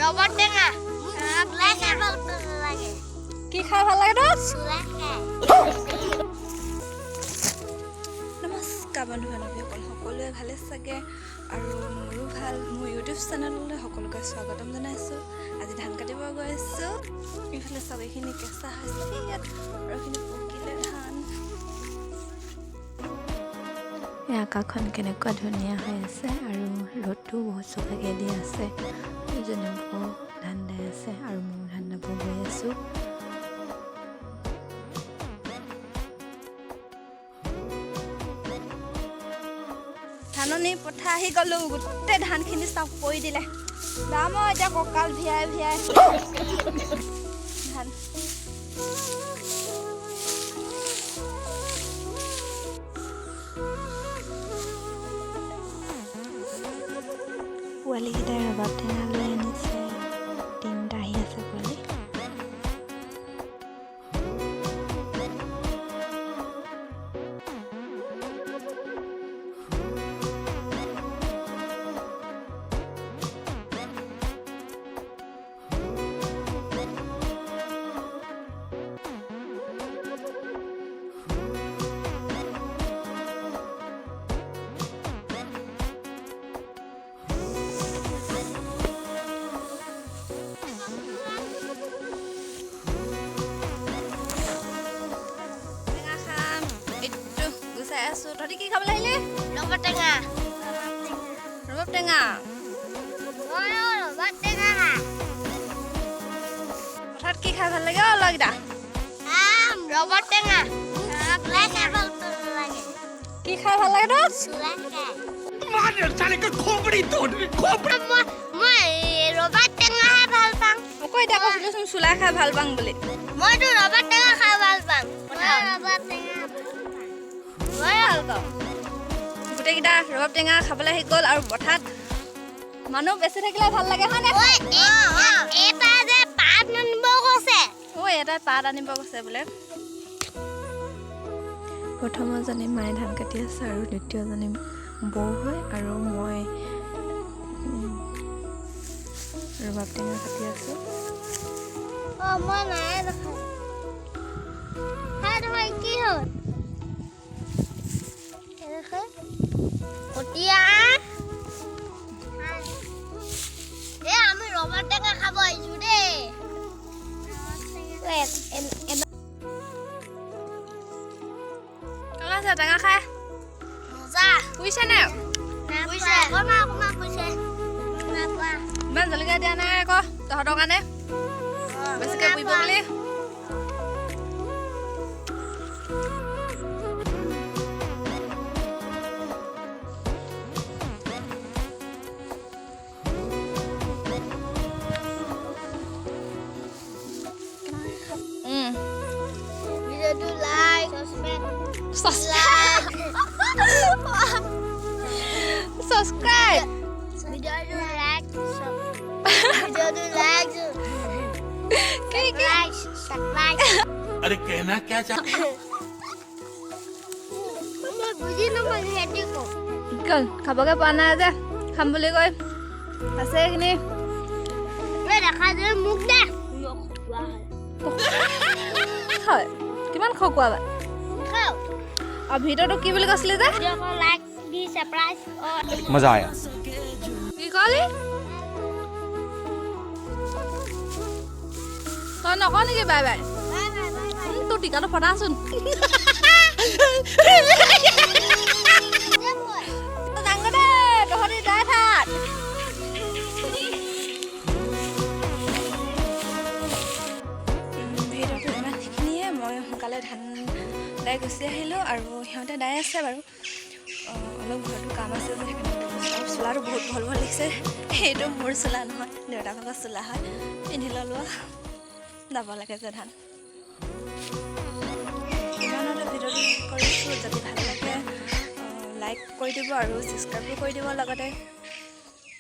rubber টেঙা চুলাই খাই ভাল লাগে কি খাই ভাল লাগে তোৰ চুলাই খাই নমস্কাৰ বন্ধু বান্ধৱীসকল সকলোৱে ভালে চাগে আৰু মোৰো ভাল মোৰ ইউটিউব চেনেললৈ সকলোকে স্বাগতম জনাইছোঁ আজি ধান কাটিব গৈ আছোঁ এইফালে চাব এইখিনি কেঁচা হৈছে ইয়াত আৰু এইখিনি পকিলে ধান এই আকাশখন কেনেকুৱা ধুনীয়া হৈ আছে আৰু ৰ'দটো বহুত চকাকৈ দি আছে যেনেকুৱা ধান দাই আছে আৰু মোৰ ধান দাব গৈ আছোঁ ধাননি পথাৰ আহি গ'লোঁ গোটেই ধানখিনি চব পৰি দিলে দাম এতিয়া কঁকাল ভিয়াই ভিয়াই ধান পোৱালীকেইটাই ৰবাব টেঙা লৈ আনিছে তিনিটা আহি আছে পোৱালি আছো তহঁতি কি খাবলৈ আহিলি ৰবৰ টেঙা ৰবাব টেঙা ৰবৰ টেঙা পথাৰত কি খাই ভাল লাগে লগকেইটা ৰবৰ টেঙা চুলাই খাই ভাল লাগে কি খাই ভাল লাগে তোৰ চুলাই খাই মই ৰবৰ টেঙা খাই ভাল পাওঁ আকৌ এতিয়া কৈছিলোচোন চুলাই খাই ভাল পাওঁ বুলি মইতো ৰবৰ টেঙা খাই ভাল পাওঁ ৰবৰ টেঙা ভাল পাওঁ গোটেইকেইটা ৰবাব টেঙা খাবলৈ আহি গ'ল আৰু পথাৰত মানুহ বেছি থাকিলে ভাল লাগে হয়নে এটা যে পাত আনিব কৈছে এটা পাত আনিব কৈছে বোলে প্ৰথমজনী মায়ে ধান কাটি আছে আৰু দ্বিতীয়জনী বৌ হয় আৰু মই ৰবাব টেঙা কাটি আছোঁ মই নাই দেখা তোমাৰ কি হ'ল আমি ৰবাব টেঙা খাব আহিছো দেই টেঙা খাই মজা বুজিছে নে ইমান জলকীয়া দিয়া নাই আকৌ তহঁতৰ কাৰণে বেছিকৈ পুৰিব বুলি subscribe अरे कहना क्या चाहते খাবগে পোৱা নাই যে খাম বুলি কৈ আছে এইখিনি হয় কিমান খকুৱা আৰু ভিডিঅ'টো কি বুলি কৈছিলি যে मजा आया কি ক'লি তই নক নেকি বাই বাই তোৰ টিকাটো ফটাচোন ডাঙৰ দে তহঁতি যাই থাক ভিডিঅ'টো ইমানখিনিয়ে মই সোনকালে ধান দাই গুচি আহিলোঁ আৰু সিহঁতে দাই আছে বাৰু অলপ ঘৰতো কাম আছে যে সেইকাৰণে চোলাটো বহুত ভাল ভাল লাগিছে সেইটো মোৰ চোলা নহয় দেউতাকৰ চোলা হয় পিন্ধি ল'লোঁ যাব লাগে যে ধান ইমানতে ভিডিঅ'টো কৰিছোঁ যদি ভাল লাগে লাইক কৰি দিব আৰু ছাবস্ক্ৰাইবো কৰি দিব লগতে